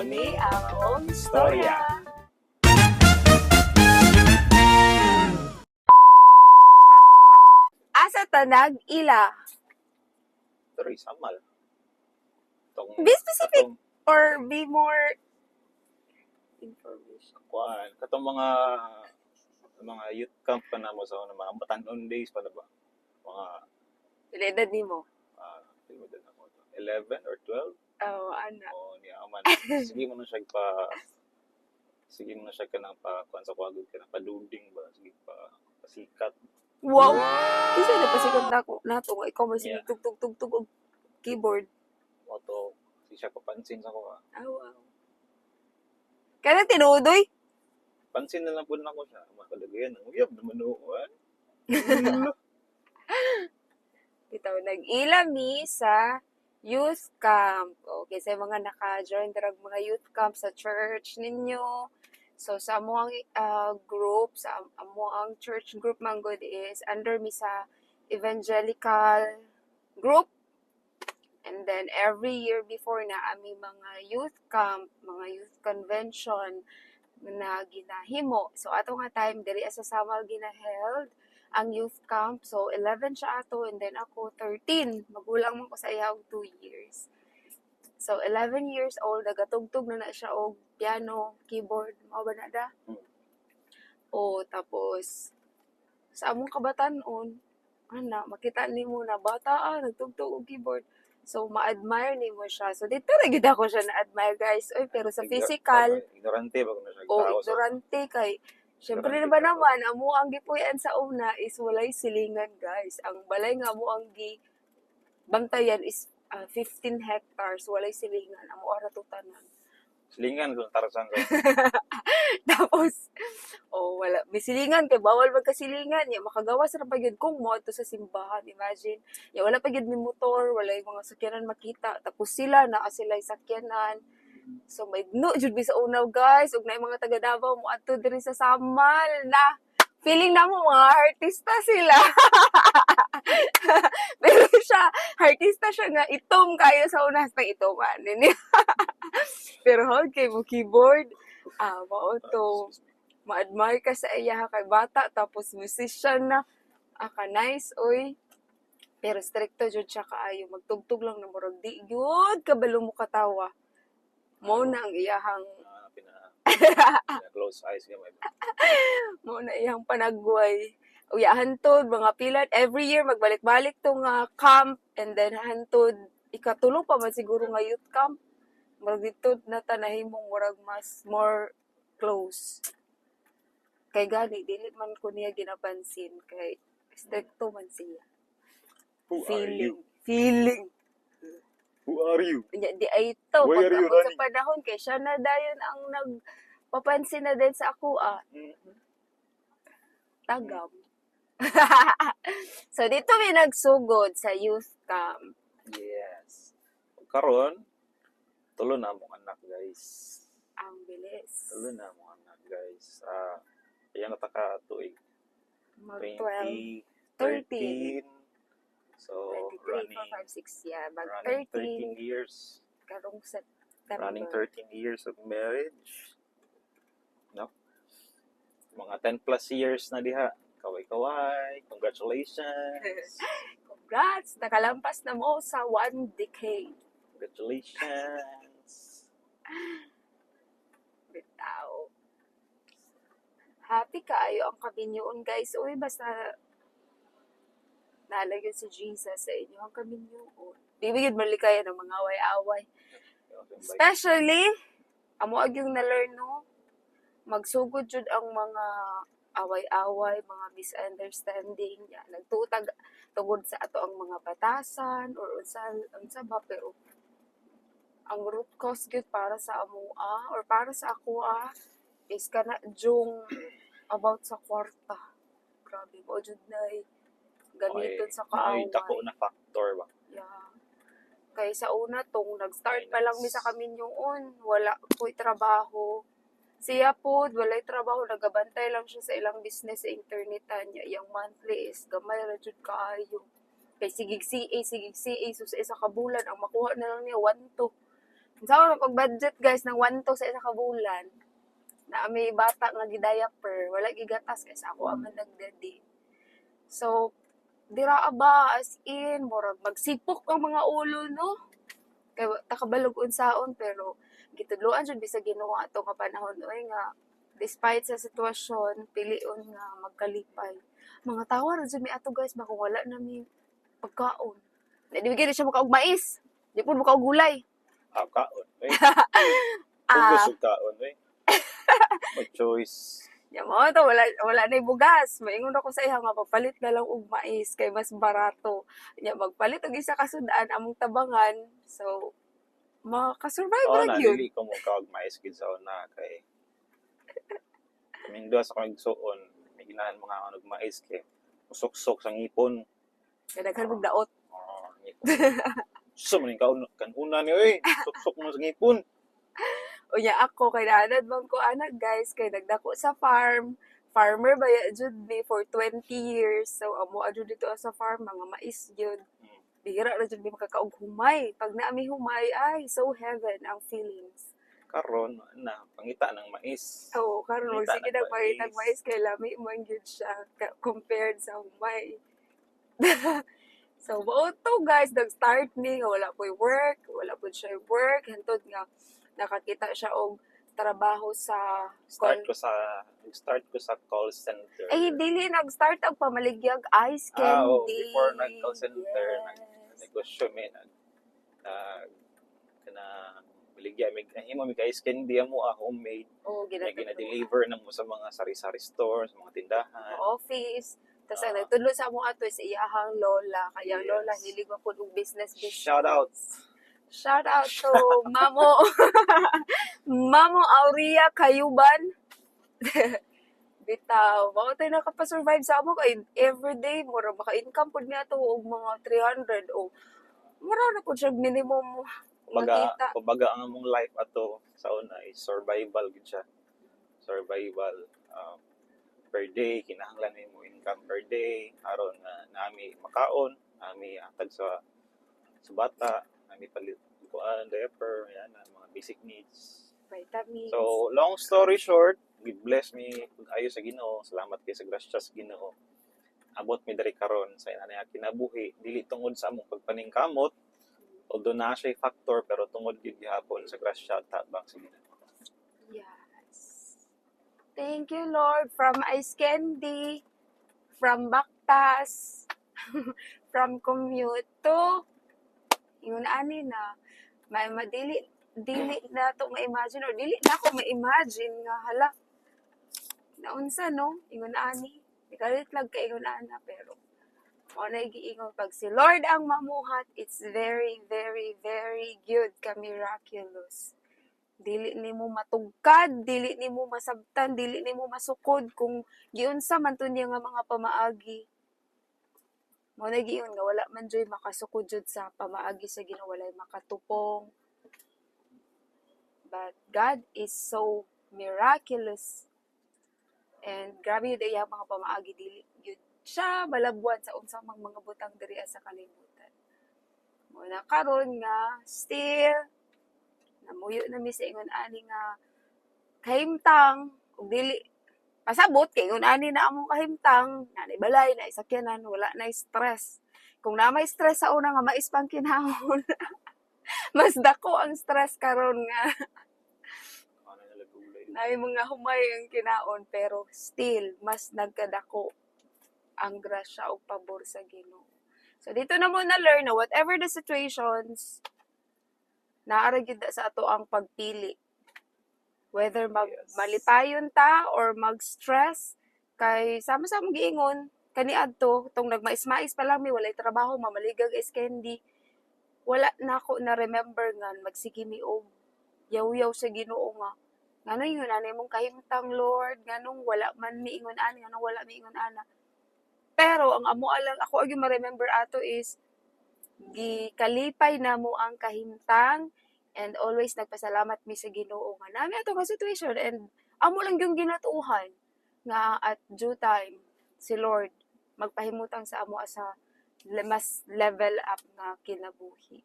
mao ni ang storya. Asa tanag ila? Pero isamal. Be specific or be more information. Katong mga youth camp pa na mo sa mga batanon days pa na ba? Mga Edad ni mo? Tilimutan ako to. 11 or 12? Oh, ana. O niya man. Sige mo na siya ka nang pa kuan sa kuwagod ka na paduding ba? Sige pa pasikat. Wow! Kasi napasikat na ako nato nga ikaw may Yeah. tug-tug-tug-tug og keyboard. Mo to si siya papansin sa ko. Ah, wow. Kaya tinudoy? Pansin na lang po na ko siya. Makalagayan ang uyab naman noon. Bitaw nag-ilami sa youth camp. Okay, sa mga naka-join dirag mga youth camp sa church ninyo. So sa amuang group, sa amuang church group man good is under mi sa evangelical group. And then every year before na ami mga youth camp, mga youth convention na ginahimo. So ato nga time diri sa Samal ginaheld ang youth camp. So 11 siya ato and then ako 13. Magulang man ko sa iya og 2 years. So 11 years old nagatugtog na siya og piano, keyboard, mao ba na da? O tapos sa among kabatanon, makita nimo na bata nagtugtog og keyboard. So ma-admire nimo siya. So dito ra gid ako siya na-admire guys. Oy pero sa physical, Ignorante ba kung na siya o tao sa ignorante kay syempre Ignorante naman ka. naman amo ang gipuy-an sa una is walay silingan guys. Ang balay nga mo ang bantayan is 15 hectares walay silingan amo ara to tanan. silingan kung tarasan ko. Tapos wala may silingan kay bawal magkasilingan ya makagawas ra pa gyud kung mo adto sa simbahan imagine ya wala pa gyud may motor wala yung mga sakyanan makita tapos sila naa sila sakyanan. So may no jud bi sa unaw guys ug naay mga taga Davao mo adto diri sa Samal na feeling na mo mga artista sila. Pero siya artista siya nga itom kayo sa unas na itoman nini. Pero how kay mo keyboard mao to ma-admire ka sa iya kay bata tapos musician na ka nice oy. Pero stricto jud siya kaayo magtugtog lang na murag di gyud kabalo mo katawa. Mao na ang iyahang Close eyes ka may. mo na iyang panagway. Uya hantod mga pilat every year magbalik-balik tong camp and then hantod ikatulo pa man siguro nga youth camp. Murag dito na tanahimong murag mas more close. Kay gani dili man ko niya ginapansin kay stricto man siya. Who are you? Feeling. Who are you? Di ay ito. Why are you Pagkabot sa running? panahon kay siya na dayon ang nagpapansin na din sa ako tagam. So dito may nagsugod sa youth camp. Yes. Karon tulo na mo anak guys. Ang bilis. Tulo na mo anak guys. Ayan na taka tuig. Mag 12, 13. 13. So 23, 4, 5, 6, yeah. Mag running 13. 13 years. Karong September. Running 13 years of marriage. No? Mga 10 plus years na diha. Kaway-kaway. Congratulations. Congrats! Nakalampas na mo sa 1 decade. Congratulations. Bitaw. Happy kaayo ang kaminyoon, guys. Uy, basta nalagyan si Jesus sa inyo ang kaminyoon. Di ba yun malikaya ng mga away-away? Especially, amo ag yung na-learn, no? Magsugod jud ang mga away-away, mga misunderstanding, ya nagtutag tungod sa ato ang mga batasan or unsa ba pero ang root cause gyud para sa amoa or para sa ako is kana jung about sa kwarta. Grabe mo jud na gamiton sa kaaway. Ay, dako na factor ba? Yeah. Kaya sa una tong nag-start pa lang mi sa kaminyoon, wala ko'y trabaho. Siya po, walay trabaho, nagabantay lang siya sa ilang business sa internetan niya. Yung monthly is gamay ra jud kaayo. Kay sigig CA, so sa isa ka bulan ang makuha na lang niya 1-2. Sa ako pag-budget guys ng 1 to sa isa ka bulan. Na may bata nga gi-diaper, wala gigatas kay sa ako ang nagdadi. So, dira ba as in murag magsipok ang mga ulo no? Kay takabalog unsaon pero gitudloan jud bisag Ginoo ato nga panahon oy nga despite sa sitwasyon pilion nga magkalipay. Mga tawa ra jud mi ato guys ba kung wala na mi pagkaon. Na di bigyan siya mo kaog mais. Di po mo kaog gulay. Kaon. Eh, Ah, gusto kaon. Eh. May choice. ya mo to wala na bugas. Maingon ako sa iya nga papalit na lang og mais kay mas barato. Ya magpalit og isa ka sudan among tabangan. So makasurvive Oo ra na, gyud. dili ko mo kaagmais gid sa una kay kaming duha sa kaming suon, may ginahan mga anog mais kay usok-sok sa ngipon. Kay daghan og daot. Ngipon. So man kaon kan una ni oy, sok-sok mo sa ngipon. Unya ako kay naanad man ko anak guys kay nagdako sa farm. Farmer ba ya jud me for 20 years. So amo adto dito sa farm mga mais jud. Bihira ra jud mi makakaog humay. Pag naami humay ay so heaven ang feelings. Karon na pangita ng mais. Oo, karon Pangita magsige ng nag pangitag mais. mais kay lami man gyud siya compared sa humay. So mao to guys nag-start ni nga wala po'y work, wala pud siya work hantod nga nakakita siya og trabaho sa Start ko sa call center. ay dili nag-start og pamaligyag ice Oo, candy. before nag-call center, Yes. negosyo may kana baligya may himo mi kay candy mo homemade. Oh, May ginatudlo gina-deliver na mo sa mga sari-sari stores, mga tindahan. office. Tapos ang Ah. nagtudlo sa mo ato is iyahang lola. Kaya Yes. lola hilig mo po og business. Shout out. Shout out to Mamo Mamo Aurea Kayuban. Bitaw, mao tay nakapasurvive sa amo kay everyday mura maka-income pud niya to og mga 300 o mura na pud siya minimum nakita. Kumbaga ang among life ato sa una is survival gid siya. Survival per day kinahanglan nimo income per day aron nga nami makaon, nami hatag sa bata, nami palit kuan diaper, yan mga basic needs. Vitamins. So, long story short, bless me kung ayo sa Ginoo. Salamat kay sa grasya sa Ginoo. Abot mi diri karon sa inana kinabuhi dili tungod sa among pagpaningkamot although na siya factor pero tungod gyud gihapon sa grasya at tabang sa Ginoo. Yes. Thank you, Lord. From Ice Candy, from Baktas, from commute to, yun ani na, may madili, dili na to ma-imagine or dili na ako ma-imagine nga hala. Naunsa no, ingon ani. Ikalit lag ka ingon ana pero o na giingon pag si Lord ang mamuhat, it's very, very, very good ka miraculous. Dili nimo matugkad, dili nimo masabtan, dili nimo masukod kung giunsa man to niya nga mga pamaagi. Mo na giingon nga wala man joy makasukod jud sa pamaagi sa Ginoo, walay makatupong. But God is so miraculous. And grabe yun iya mga pamaagi dili yun siya balabuan sa unsang mga butang diri sa kalibutan. Mo na karon nga still namuyo na mi sa ingon ani nga kahimtang ug dili pasabot kay ingon ani na among kahimtang nanay balay na isakyanan wala na stress. Kung na may stress sa una nga mais pang kinahon. Mas dako ang stress karon nga Ano na lagulay. na mga humay ang kinaon pero still mas nagkadako ang grasya o pabor sa Ginoo. So dito na mo na learn na whatever the situations naara gyud sa ato ang pagpili. Whether Yes. malipayon ta or mag-stress kay sama-sama giingon kaniadto tong nagmais-mais pa lang mi walay trabaho mamaligag is candy. Wala na ako na remember nga magsige mi og yaw-yaw sa Ginoo nga nganong yun anay mong kahimtang Lord nganong wala man miingon ani nganong wala miingon ana. Pero ang amo alang ako agi ma-remember ato is gikalipay namo ang kahimtang and always nagpasalamat mi sa Ginoo nga nami ato nga situation and amo lang yung ginatuuhan nga at due time si Lord magpahimutang sa amo sa mas level up nga kinabuhi.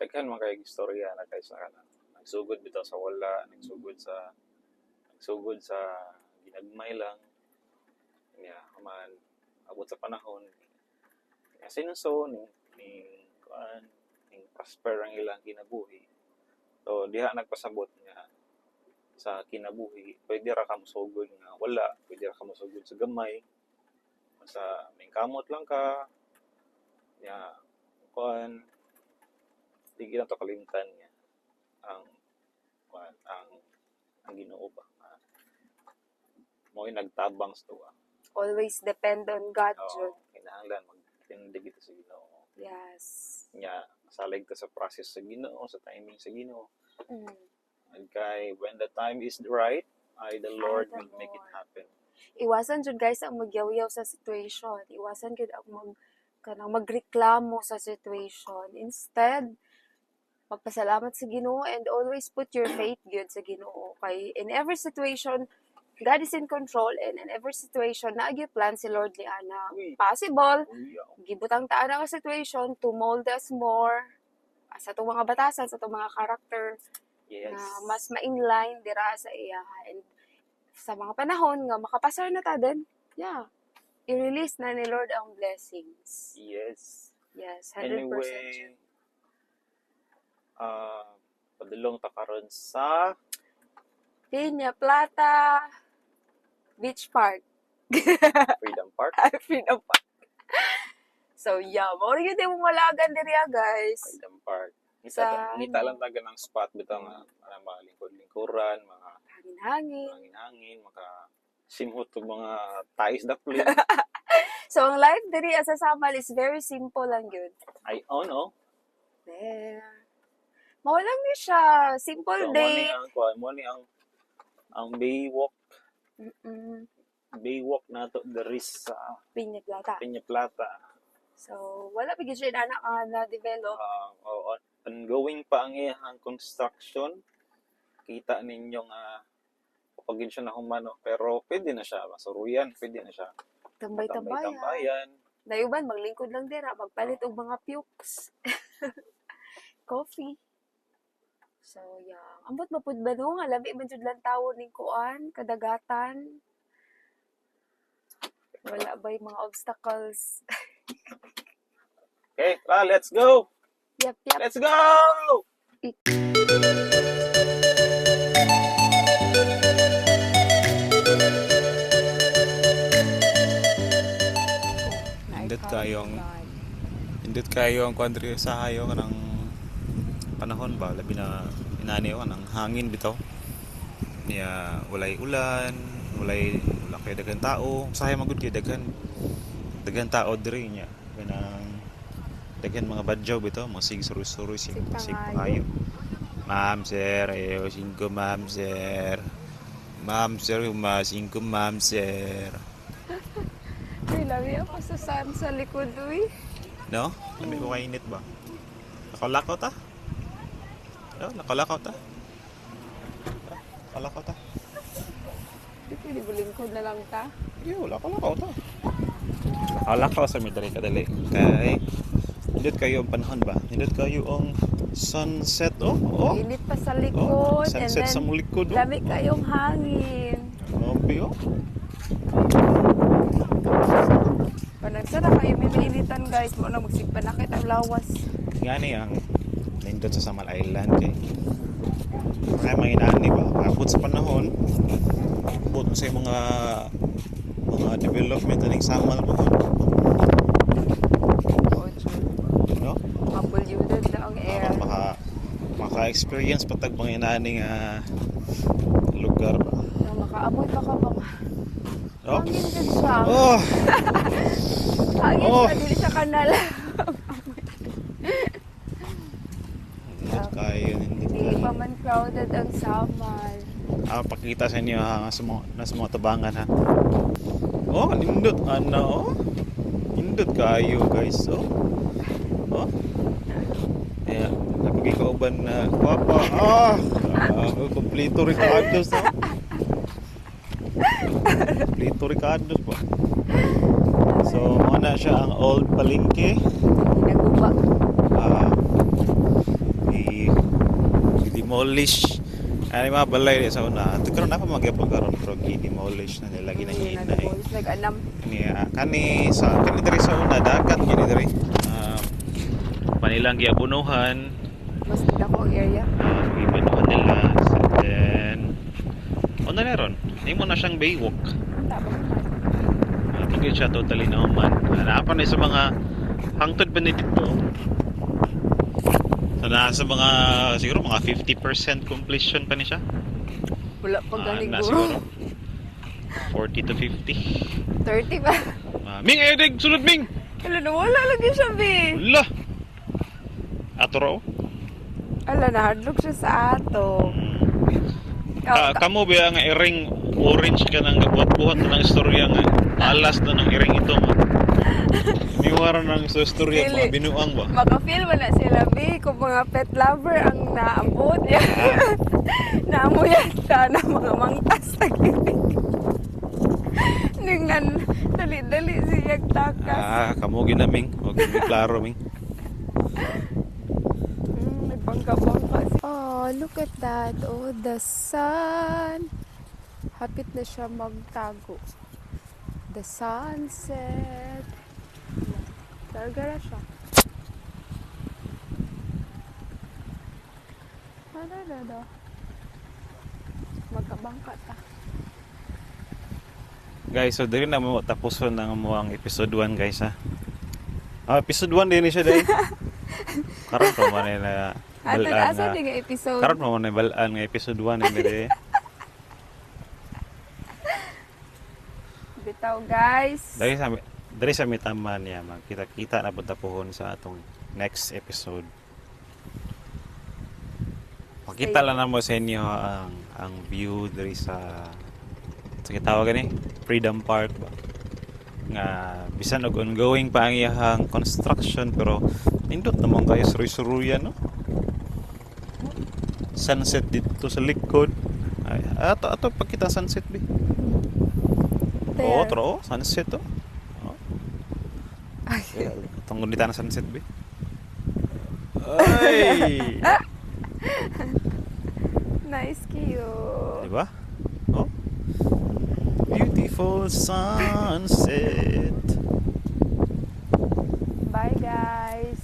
daghan man kay istorya na kay sa kana. Nagsugod bitaw sa wala, nagsugod sa ginagmay lang. Niya, man abot sa panahon. Niya sinunso ning kuan, ning prosper ang ilang kinabuhi. So diha nagpasabot nga sa kinabuhi, pwede ra ka mosugod nga wala, pwede ra ka mosugod sa gamay. Basta may kamot lang ka. Niya, kuan, di kita to kalimtan niya ang kuan, ang Ginoo ba. Mo'y nagtabang sa tuwa. Always depend on God, Oo, jud. kinahanglan magtindig ito sa Ginoo. Yes. Nya salig ka sa process sa Ginoo, sa timing sa Ginoo. Mm. And kay when the time is right, the Lord the will make it Lord. happen. Iwasan jud guys ang magyaw-yaw sa situation. Iwasan jud ang kanang magreklamo sa situation. Instead, magpasalamat sa Ginoo and always put your faith gyud sa Ginoo. Kay in every situation, God is in control, and in every situation na gyud plan si Lord ni ana. Uy. Possible Uy, gibutang taan ang situation to mold us more sa itong mga batasan, sa itong mga character yes. na mas ma-inline dira sa iya. And sa mga panahon nga makapasar na ta din, yeah, i-release na ni Lord ang blessings. Yes. Yes, 100%. Anyway, padulong ta karon sa Piña Plata Beach Park. Freedom Park. Freedom Park. So, yeah, mo rin yun yung walagan diri guys. Freedom Park. Sa Ngita lang taga ng spot bitaw nga mga lingkod-lingkuran, mga Hangin-hangin. hangin-hangin, maka simhot og mga tais dapli. So, ang life diri sa Samal is very simple lang yun. I no. There. Mawalang ni siya. Simple So, day. mo ni ang Baywalk, Mm-mm. Baywalk nato diri sa Piña Plata. Peña Plata. So, wala bigyan siya na-develop. Ongoing pa ang iyang construction. Kita ninyo nga kapag siya na humano, pero pwede na siya masuruyan, pwede na siya Tambay-tambayan. tambayan. Dayuban, maglingkod lang dira. Magpalit og mga pukes. Coffee. So, yeah. Ambot mapud ba no? Nga labi man jud lang tawo ning kuan, kadagatan. Wala ba yung mga obstacles? Okay, let's go! Yep, yep. Let's go! Indot kayo ang country sa hayo kanang panahon ba labi na inani ko nang hangin bitaw. Niya walay ulan, wala kay daghan tao. Usahay magud kay daghan tao diri niya. Kanang daghan mga badyaw bitaw, mga sig-suru-suru sig kayo. Ma'am sir, ayo 5 ma'am sir. Ma'am sir, mas 5 ma'am sir. Ay, labi ako sa sun sa likod, uy. No? Hindi ko kainit ba? Nakalakaw ta? No, nakalakaw ta? Nakalakaw ta? Hindi ba lingkod na lang ta? Yo, nakalakaw ta. Nakalakaw sa midari kadali. Kay, hindot kayo ang panahon ba? Hindot kayo ang sunset, oh. Init pa sa Oh, likod. sunset sa and then, mulikod, oh. lamig kayong hangin. Grabe, oh. Pag nagsara kayo, may mainitan guys. Mo na magsipanakit ang lawas. Nga ni ang nindot sa Samal Island kay kaya mga inani ba abot sa panahon abot sa mga development ng Samal po no Mapolluted na ang air. maka-experience patag mga inani nga lugar ba Na makaamoy pa ka bang no hangin dyan siya. oh Hangin Oh. siya, dili sa kanal. kayo Hindi pa man crowded ang Samal. pakita sa inyo ha sa mga tabangan ha oh nindot ano oh nindot kayo guys oh yeah napagi ka uban na papa kompleto Ricardos no kompleto Ricardos ba so muna siya ang old palengke Naguba. demolish. Ano mga balay di sa una. Ito karon na pa magyapon karon pero gi-demolish na nila ginahinay. Nag-anam. Kani sa kani diri sa una dagat gini diri. Panilang giabunuhan. Mas dako ang area. Giabunuhan nila. And then ano na ron? Imo na siyang baywalk. Tapos Hindi siya totally nauman. Hanapan na sa mga hangtod ba ni dito? So, nasa mga siguro mga 50% completion pa ni siya. wala pa galing Na guro. siguro 40 to 50. 30 ba? Ming edeg sulod Ming. Wala na wala lagi siya, be. Wala. Ato raw. Ala na hardlock siya sa ato. Oh, Kamo ba nga iring orange ka nang gabuhat-buhat na ng istorya nga alas na ng iring ito mo. Miwara ng sa istorya Dili. mga binuang ba? Maka-feel wala sila, be, kung mga pet lover ang naabot yan. Naamuyan siya na mga mangtas na gilid. Ningnan, dali-dali siyang takas. Kamo ginaming. Okay, may klaro Ming. May bangka-bangka. Oh, look at that. Oh, the sun. Hapit na siya magtago. The sunset. Targa na siya. Ano. Magkabangka ta. Guys, so diri na mo tapuson ng ang episode 1 guys ha. Episode 1 din siya dai. Karon pa man na Ato balaan asa nga. di nga episode. Karon pa man na balaan nga episode 1 ni diri. Bitaw guys. Diri sa mitama niya magkita-kita na punta pohon sa atong next episode. Makita lang namo sa inyo ang view diri sa gitawag ni Freedom Park ba. Nga bisan og ongoing pa ang iyang construction pero nindot naman kayo suruy-suruyan no. Sunset dito sa likod. Ay, ato pagkita sunset bi. Oo, tro, sunset to. Oh. Ay. Tunggu di tanah sunset be. Ay. Nice cute. Diba? Oh. Beautiful sunset. Bye guys.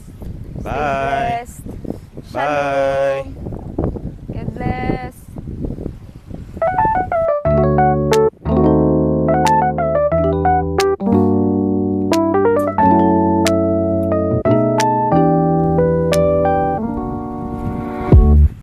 Bye. Stay blessed. Bye. Shalom.